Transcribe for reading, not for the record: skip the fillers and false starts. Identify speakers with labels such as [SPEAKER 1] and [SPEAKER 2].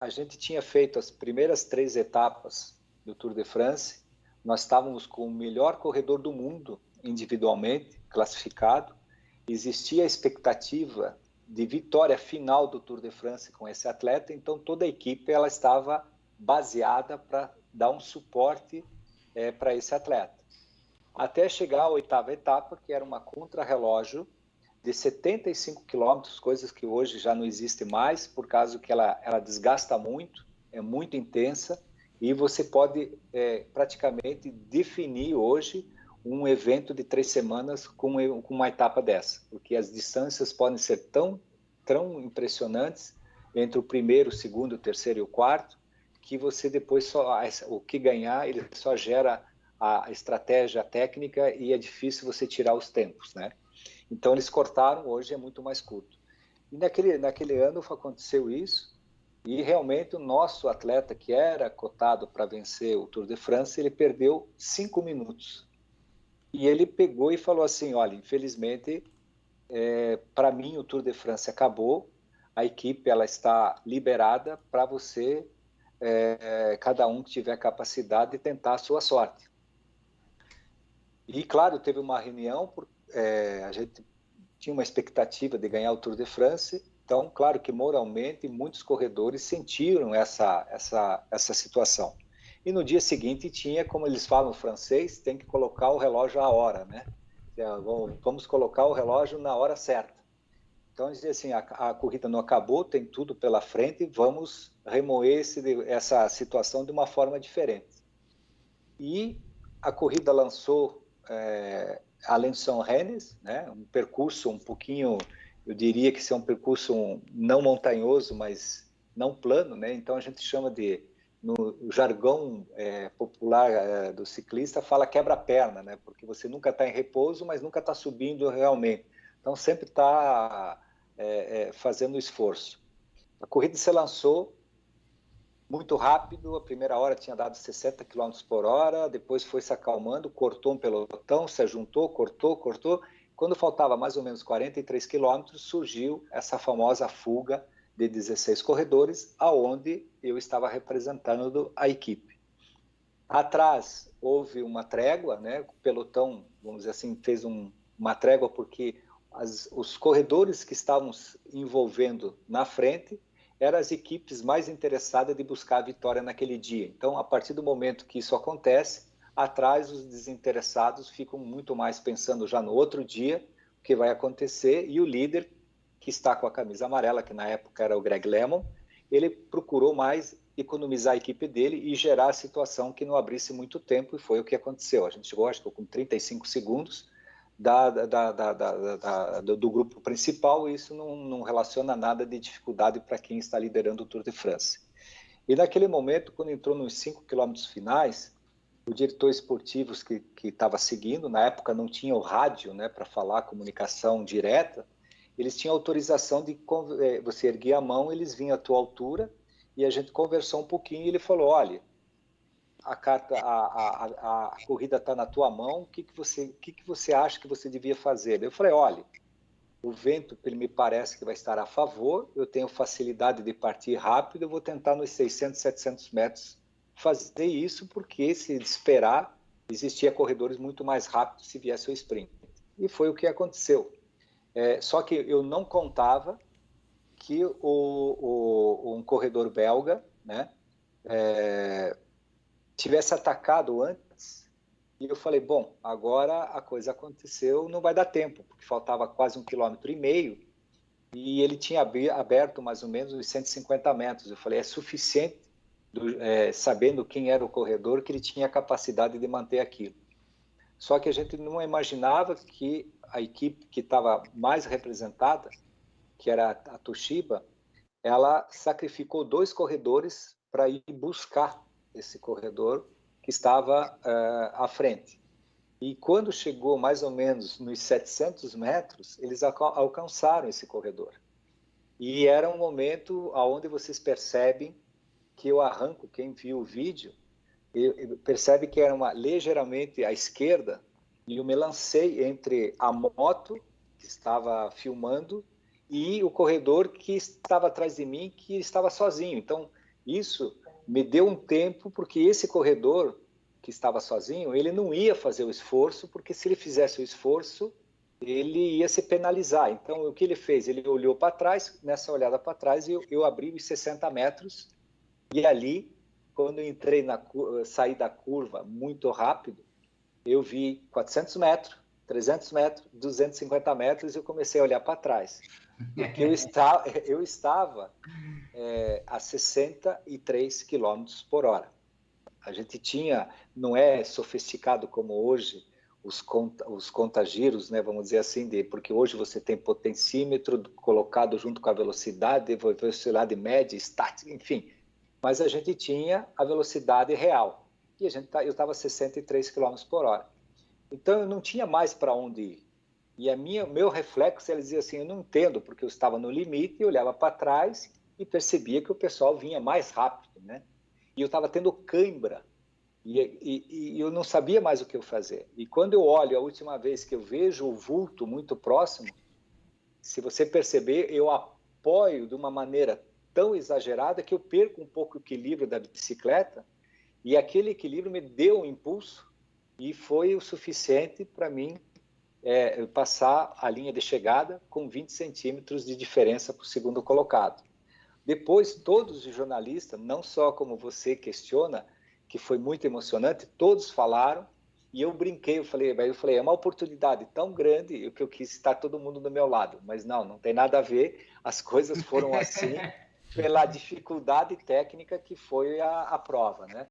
[SPEAKER 1] A gente tinha feito as primeiras 3 etapas do Tour de France, nós estávamos com o melhor corredor do mundo, individualmente, classificado, existia a expectativa de vitória final do Tour de France com esse atleta, então toda a equipe ela estava baseada para dar um suporte para esse atleta. Até chegar à 8ª etapa, que era uma contrarrelógio de 75 quilômetros, coisas que hoje já não existem mais, por causa que ela desgasta muito, é muito intensa, e você pode praticamente definir hoje um evento de 3 semanas com uma etapa dessa, porque as distâncias podem ser tão impressionantes entre o primeiro, o segundo, o terceiro e o quarto, que você depois o que ganhar, ele só gera a estratégia técnica e é difícil você tirar os tempos, né? Então eles cortaram, hoje é muito mais curto. E naquele ano aconteceu isso, e realmente o nosso atleta, que era cotado para vencer o Tour de France, ele perdeu 5 minutos. E ele pegou e falou assim, olha, infelizmente, para mim o Tour de France acabou, a equipe ela está liberada para você, cada um que tiver capacidade de tentar a sua sorte. E claro, teve uma reunião, a gente tinha uma expectativa de ganhar o Tour de France, então claro que moralmente muitos corredores sentiram essa situação. E no dia seguinte tinha, como eles falam francês, tem que colocar o relógio à hora, né? Vamos colocar o relógio na hora certa. Então, eles dizem assim, a corrida não acabou, tem tudo pela frente, vamos remoer essa situação de uma forma diferente. E a corrida lançou Alençon-Rennes, né? Um percurso um pouquinho, eu diria que é um percurso não montanhoso, mas não plano, né? Então a gente chama no jargão popular do ciclista, fala quebra-perna, né? Porque você nunca está em repouso, mas nunca está subindo realmente. Então sempre está fazendo esforço. A corrida se lançou muito rápido, a primeira hora tinha dado 60 km por hora, depois foi se acalmando, cortou um pelotão, se ajuntou, cortou. Quando faltava mais ou menos 43 quilômetros, surgiu essa famosa fuga de 16 corredores, aonde eu estava representando a equipe. Atrás houve uma trégua, né? O pelotão, vamos dizer assim, fez uma trégua porque os corredores que estavam envolvendo na frente eram as equipes mais interessadas de buscar a vitória naquele dia. Então, a partir do momento que isso acontece, atrás os desinteressados ficam muito mais pensando já no outro dia o que vai acontecer, e o líder, que está com a camisa amarela, que na época era o Greg LeMond, ele procurou mais economizar a equipe dele e gerar a situação que não abrisse muito tempo, e foi o que aconteceu. A gente chegou, acho que com 35 segundos do grupo principal, e isso não relaciona nada de dificuldade para quem está liderando o Tour de France. E naquele momento, quando entrou nos 5 quilômetros finais, o diretor esportivo que estava seguindo, na época não tinha o rádio, né, para falar comunicação direta, eles tinham autorização de você erguer a mão, eles vinham à tua altura, e a gente conversou um pouquinho, e ele falou, olha, a corrida está na tua mão, o que você acha que você devia fazer? Eu falei, olha, o vento me parece que vai estar a favor, eu tenho facilidade de partir rápido, eu vou tentar nos 600, 700 metros fazer isso, porque se esperar, existia corredores muito mais rápidos se viesse o sprint. E foi o que aconteceu. Só que eu não contava que um corredor belga, né, tivesse atacado antes, e eu falei, bom, agora a coisa aconteceu, não vai dar tempo, porque faltava quase 1,5 km, e ele tinha aberto mais ou menos os 150 metros. Eu falei, é suficiente, sabendo quem era o corredor, que ele tinha capacidade de manter aquilo. Só que a gente não imaginava que a equipe que estava mais representada, que era a Toshiba, ela sacrificou 2 corredores para ir buscar esse corredor que estava à frente. E quando chegou mais ou menos nos 700 metros, eles alcançaram esse corredor. E era um momento onde vocês percebem que eu arranco, quem viu o vídeo, percebe que era ligeiramente à esquerda, e eu me lancei entre a moto que estava filmando e o corredor que estava atrás de mim, que estava sozinho. Então, Isso me deu um tempo, porque esse corredor que estava sozinho, ele não ia fazer o esforço, porque se ele fizesse o esforço, ele ia se penalizar. Então, o que ele fez? Ele olhou para trás, nessa olhada para trás, eu abri os 60 metros, e ali, quando eu entrei saí da curva muito rápido, eu vi 400 metros, 300 metros, 250 metros, e eu comecei a olhar para trás. Porque eu estava a 63 quilômetros por hora. A gente tinha, não é sofisticado como hoje, os contagiros, né, vamos dizer assim, porque hoje você tem potencímetro colocado junto com a velocidade média, estática, enfim. Mas a gente tinha a velocidade real. E eu estava a 63 quilômetros por hora. Então eu não tinha mais para onde ir. E meu reflexo, ele dizia assim, eu não entendo, porque eu estava no limite e olhava para trás e percebia que o pessoal vinha mais rápido, né? E eu estava tendo cãibra e eu não sabia mais o que eu fazer. E quando eu olho, a última vez que eu vejo o vulto muito próximo, se você perceber, eu apoio de uma maneira tão exagerada que eu perco um pouco o equilíbrio da bicicleta, e aquele equilíbrio me deu um impulso e foi o suficiente para mim passar a linha de chegada com 20 centímetros de diferença para o segundo colocado. Depois, todos os jornalistas, não só como você questiona, que foi muito emocionante, todos falaram, e eu brinquei, eu falei, é uma oportunidade tão grande que eu quis estar todo mundo do meu lado, mas não tem nada a ver, as coisas foram assim pela dificuldade técnica que foi a prova, né?